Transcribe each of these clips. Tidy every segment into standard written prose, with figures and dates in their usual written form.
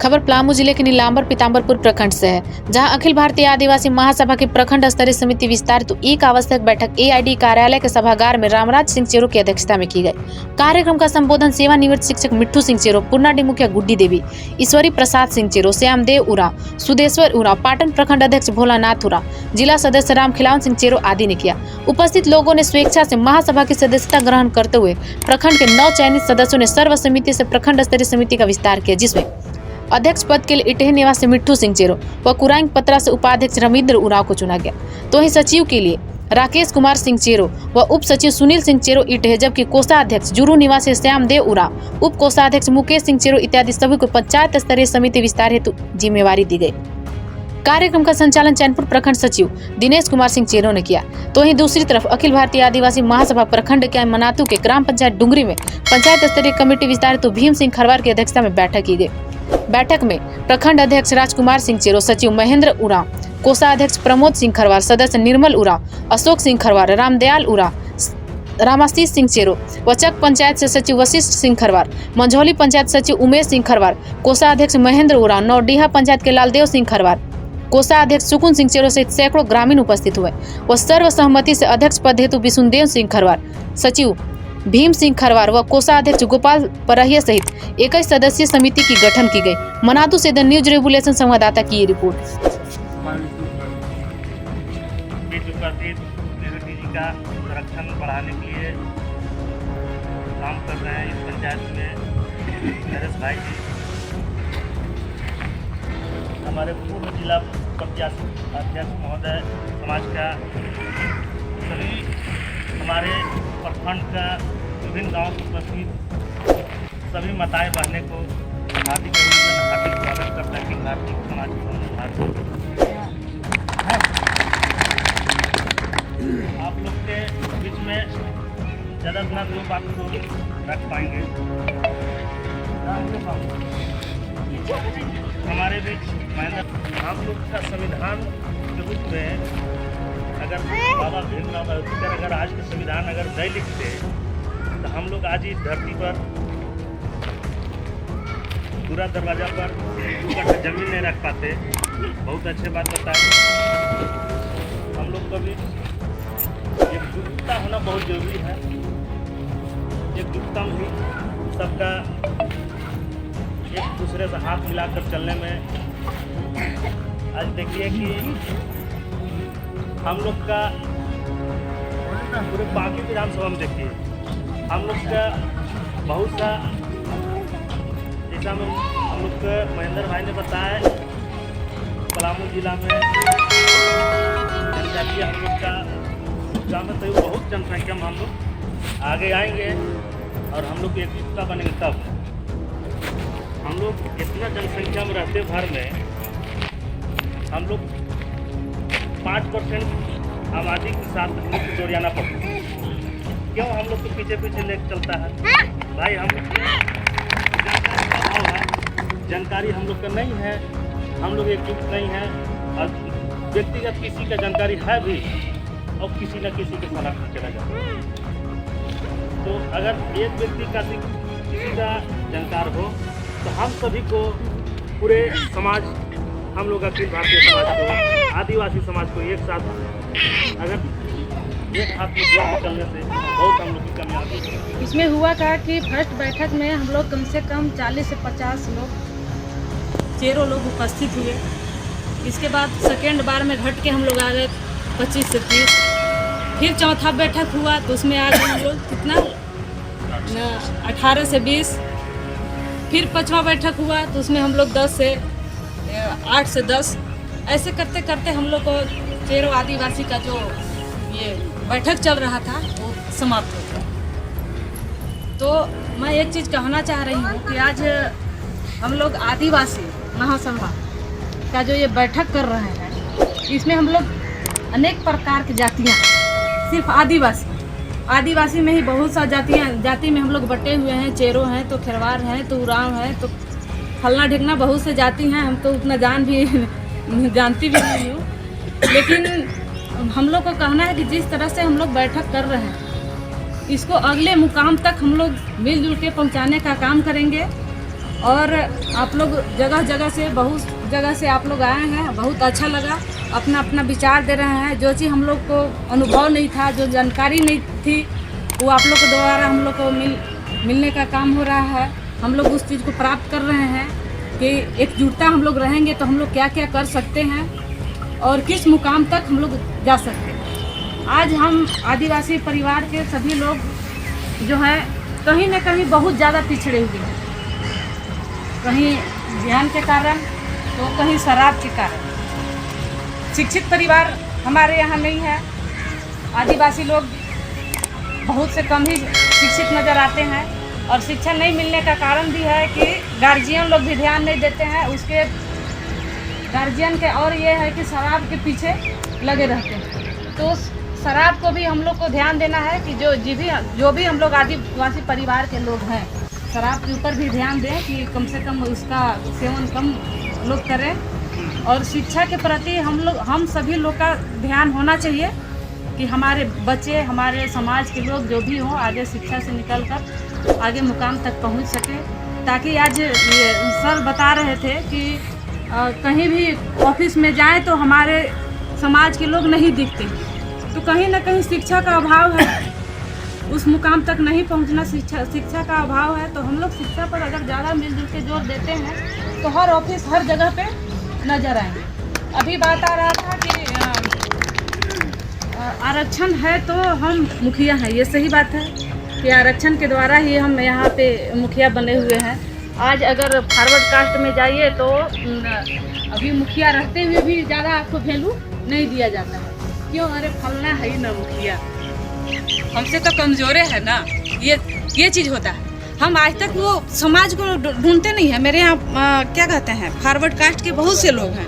खबर पलामू जिले के नीलांबर पीताम्बरपुर प्रखंड से है, जहां अखिल भारतीय आदिवासी महासभा की प्रखंड स्तरीय समिति विस्तारित एक आवश्यक बैठक एआईडी कार्यालय के सभागार में रामराज सिंह चेरो की अध्यक्षता में की गई। कार्यक्रम का संबोधन सेवानिवृत्त शिक्षक मिट्ठू सिंह चेरो, पूर्णाडी मुखिया गुड्डी देवी, ईश्वरी प्रसाद सिंह चेरो, श्यामदेव उरा, सुदेश्वर उरा, पाटन प्रखंड अध्यक्ष भोलानाथ उरा, जिला सदस्य रामखिलावन सिंह चेरो आदि ने किया। उपस्थित लोगों ने स्वेच्छा से महासभा की सदस्यता ग्रहण करते हुए प्रखंड के 9 चयनित सदस्यों ने सर्व समिति से प्रखंड स्तरीय समिति का विस्तार किया, जिसमें अध्यक्ष पद के लिए इटेह निवासी मिट्ठू सिंह चेरो व कुरांग पत्रा से उपाध्यक्ष रविंद्र उरांव को चुना गया। तो वहीं सचिव के लिए राकेश कुमार सिंह चेरो व उप सचिव सुनील सिंह चेरो इटेह, जबकि कोषाध्यक्ष जुरू निवासी श्यामदेव उरांव, उप कोषाध्यक्ष मुकेश सिंह चेरो इत्यादि सभी को पंचायत स्तरीय समिति विस्तार हेतु जिम्मेवारी दी गई। कार्यक्रम का संचालन चैनपुर प्रखंड सचिव दिनेश कुमार सिंह चेरो ने किया। तो वहीं दूसरी तरफ अखिल भारतीय आदिवासी महासभा प्रखंड के मनातू के ग्राम पंचायत डुंगरी में पंचायत स्तरीय कमेटी विस्तार हेतु भीम सिंह खरवार की अध्यक्षता में बैठक की गई। बैठक में प्रखंड अध्यक्ष राजकुमार सिंह चेरो, सचिव महेंद्र उरांव, कोषाध्यक्ष प्रमोद सिंह खरवार, सदस्य निर्मल उरांव, अशोक सिंह खरवार, रामदयाल उरांव, रामाशीष सिंह चेरो व चक पंचायत से सचिव वशिष्ठ सिंह खरवार, मंझौली पंचायत सचिव उमेश सिंह खरवार, कोषाध्यक्ष महेंद्र उरांव, नौडीहा पंचायत के लालदेव सिंह खरवार, कोषाध्यक्ष सुकुन सिंह चेरो सहित सैकड़ों ग्रामीण उपस्थित हुए व सर्वसहमति से अध्यक्ष पद हेतु विष्णुदेव सिंह खरवार, सचिव भीम सिंह खरवार व कोषाध्यक्ष गोपाल परहिया सहित 21 सदस्यीय समिति की गठन की गई। मनातू से द न्यूज रेगुलेशन संवाददाता की ये रिपोर्ट। का संरक्षण बढ़ाने के लिए काम कर रहे हैं इस पंचायत में नरेश भाई जी, हमारे पूर्व जिला प्रत्याशी अध्यक्ष महोदय, समाज का सभी हमारे प्रखंड का विभिन्न गाँव से उपस्थित सभी माताएं बहने को हार्दिक स्वागत करता है कि भारतीय समाज आप लोग के बीच में ज़्यादा गुना दो बात को रख पाएंगे। हमारे बीच महेंद्र, हम लोग का संविधान के रूप में अगर बाबा भीमराव अम्बेडकर अगर आज के संविधान अगर नहीं लिखते तो हम लोग आज इस धरती पर पूरा दरवाजा पर 2 कट्ठा जमीन नहीं रख पाते। बहुत अच्छे बात बताए। हम लोग को भी एकजुटता होना बहुत जरूरी है। एकजुटता भी सबका एक दूसरे से हाथ मिलाकर चलने में। आज देखिए कि हम लोग का पूरे बागी विधानसभा में देखिए हम लोग का बहुत सा, जैसा हम लोग का महेंद्र भाई ने बताया, पलामू जिला में जनजातीय हम लोग का गाँव में तो बहुत जनसंख्या में हम लोग आगे आएंगे और हम लोग की एकजुटता बनेंगे। तब हम लोग इतना जनसंख्या में रहते भर में हम लोग 5% आबादी के साथ मुख्य जोड़ियाना पड़ता है। क्यों हम लोग को पीछे पीछे लेकर चलता है भाई? हम लोग जानकारी का अभाव है, जानकारी हम लोग का नहीं है, हम लोग एकजुट नहीं है और व्यक्तिगत किसी का जानकारी है भी और किसी न किसी के सलाह में चला जाता है। तो अगर एक व्यक्ति का किसी का जानकार हो तो हम सभी को, पूरे समाज, हम लोग अखिल भारतीय समाज को, आदिवासी समाज को एक साथ अगर एक हाथ में जोड़ चलने से बहुत हम लोग की कामयाबी है। इसमें हुआ था कि फर्स्ट बैठक में हम लोग कम से कम 40 से 50 लोग चेरो लोग उपस्थित हुए। इसके बाद सेकेंड बार में घट के हम लोग आ गए 25 से 30। फिर चौथा बैठक हुआ तो उसमें आ गए हम लोग कितना 18 से 20। फिर 5वां बैठक हुआ तो उसमें हम लोग 8 से 10। ऐसे करते करते हम लोग को चेरो आदिवासी का जो ये बैठक चल रहा था वो समाप्त हो गया। तो मैं एक चीज़ कहना चाह रही हूँ कि आज हम लोग आदिवासी महासभा का जो ये बैठक कर रहे हैं, इसमें हम लोग अनेक प्रकार की जातियाँ, सिर्फ आदिवासी में ही बहुत सा जाति में हम लोग बटे हुए हैं। चेरो हैं तो खरवार हैं तो उरांव हैं तो फलना ढिकना बहुत से जाति हैं। हम तो उतना जानती भी नहीं हूँ, लेकिन हम लोग को कहना है कि जिस तरह से हम लोग बैठक कर रहे हैं इसको अगले मुकाम तक हम लोग मिलजुल के पहुँचाने का काम करेंगे और आप लोग जगह जगह से बहुत जगह से आप लोग आए हैं, बहुत अच्छा लगा। अपना अपना विचार दे रहे हैं। जो चीज़ हम लोग को अनुभव नहीं था, जो जानकारी नहीं थी, वो आप लोग के द्वारा हम लोग को मिलने का काम हो रहा है। हम लोग उस चीज़ को प्राप्त कर रहे हैं कि एकजुटता हम लोग रहेंगे तो हम लोग क्या क्या कर सकते हैं और किस मुकाम तक हम लोग जा सकते हैं। आज हम आदिवासी परिवार के सभी लोग जो है कहीं न कहीं बहुत ज़्यादा पिछड़े हुए हैं, कहीं ज्ञान के कारण तो कहीं शराब के कारण। शिक्षित परिवार हमारे यहाँ नहीं है। आदिवासी लोग बहुत से कम ही शिक्षित नज़र आते हैं और शिक्षा नहीं मिलने का कारण भी है कि गार्जियन लोग भी ध्यान नहीं देते हैं उसके गार्जियन के। और ये है कि शराब के पीछे लगे रहते हैं। तो शराब को भी हम लोग को ध्यान देना है कि जो भी हम लोग आदिवासी परिवार के लोग हैं, शराब के ऊपर भी ध्यान दें कि कम से कम उसका सेवन कम लोग करें। और शिक्षा के प्रति हम सभी लोग का ध्यान होना चाहिए कि हमारे बच्चे, हमारे समाज के लोग जो भी हों, आगे शिक्षा से निकलकर आगे मुकाम तक पहुंच सके। ताकि आज ये सर बता रहे थे कि कहीं भी ऑफिस में जाएं तो हमारे समाज के लोग नहीं दिखते, तो कहीं ना कहीं शिक्षा का अभाव है। उस मुकाम तक नहीं पहुंचना शिक्षा का अभाव है। तो हम लोग शिक्षा पर अगर ज़्यादा मिलजुल के जोर देते हैं तो हर ऑफिस हर जगह पे नज़र आएंगे। अभी बात आ रहा था कि आरक्षण है तो हम मुखिया हैं, ये सही बात है कि आरक्षण के द्वारा ही हम यहाँ पे मुखिया बने हुए हैं। आज अगर फॉरवर्ड कास्ट में जाइए तो अभी मुखिया रहते हुए भी ज़्यादा आपको वैल्यू नहीं दिया जाता है। क्यों? अरे फलना है ही ना मुखिया, हमसे तो कमज़ोरे है ना, ये चीज़ होता है। हम आज तक वो समाज को ढूंढते नहीं हैं। मेरे यहाँ क्या कहते हैं, फॉरवर्ड कास्ट के बहुत से लोग हैं,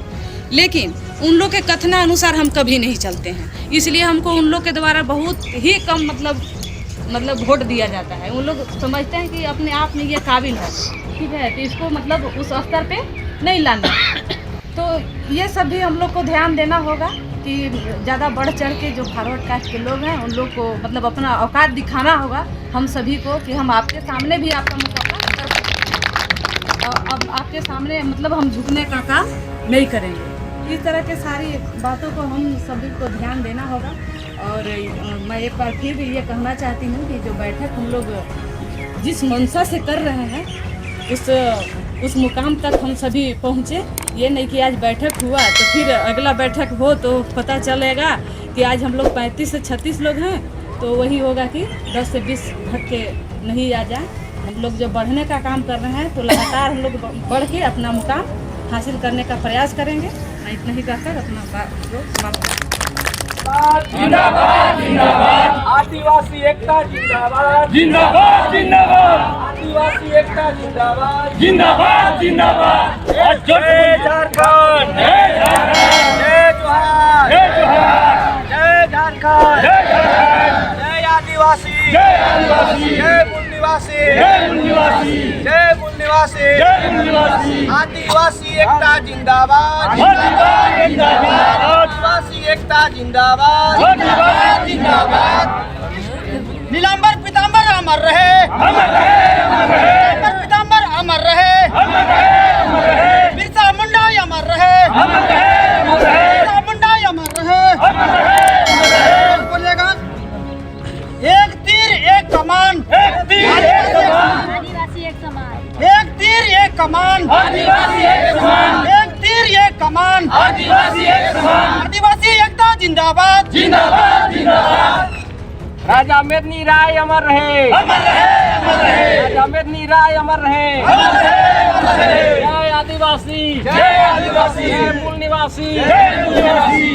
लेकिन उन लोग के कथना अनुसार हम कभी नहीं चलते हैं। इसलिए हमको उन लोग के द्वारा बहुत ही कम मतलब वोट दिया जाता है। उन लोग समझते हैं कि अपने आप में ये काबिल है, ठीक है, तो इसको मतलब उस स्तर पे नहीं लाना। तो ये सब भी हम लोग को ध्यान देना होगा कि ज़्यादा बढ़ चढ़ के जो फॉरवर्ड कास्ट के लोग हैं उन लोग को मतलब अपना औकात दिखाना होगा हम सभी को कि हम आपके सामने भी आपका मुकाबला कर सकते हैं। अब आपके सामने मतलब हम झुकने का काम नहीं करेंगे। इस तरह के सारी बातों को हम सभी को ध्यान देना होगा। और मैं एक बार फिर ये कहना चाहती हूँ कि जो बैठक हम लोग जिस मंशा से कर रहे हैं उस मुकाम तक हम सभी पहुँचे। ये नहीं कि आज बैठक हुआ तो फिर अगला बैठक हो तो पता चलेगा कि आज हम लोग 35 से 36 लोग हैं, तो वही होगा कि 10 से 20 घट के नहीं आ जाए। हम लोग जो बढ़ने का काम कर रहे हैं तो लगातार हम लोग बढ़ के अपना मुकाम हासिल करने का प्रयास करेंगे। मैं इतना ही कहकर अपना बात को समाप्त करता हूं। जिंदाबाद जिंदाबाद आदिवासी एकता जिंदाबाद जिंदाबाद जिंदाबाद आदिवासी एकता जिंदाबाद जिंदाबाद जिंदाबाद जय झारखंड जय झारखंड जय जोहार जय जोहार जय झारखंड जय झारखंड जय आदिवासी जय मूल निवासी जय मूल निवासी जय मूल निवासी जय मूल निवासी आदिवासी एकता जिंदाबाद जिंदाबाद जिंदाबाद आदिवासी एकता जिंदाबाद जिंदाबाद जिंदाबाद नीलांबर पीतांबर अमर रहे अमर रहे अमर रहे नीलांबर पीतांबर अमर रहे अमर रहे अमर रहे बिरसा मुंडा अमर रहे अमर रहे अमर रहे बिरसा मुंडा अमर रहे अमर रहे अमर रहे बोलेगा एक तीर एक कमान एक तीर एक कमान आदिवासी एक समान एक तीर एक कमान आदिवासी एक समान एक तीर एक कमान आदिवासी एक समान आदिवासी एकता जिंदाबाद जिंदाबाद जिंदाबाद राजा मेदनी राय अमर रहे अमर रहे अमर रहे राजा मेदनी राय अमर रहे अमर रहे अमर रहे जय आदिवासी जय मूल निवासी जय मूल निवासी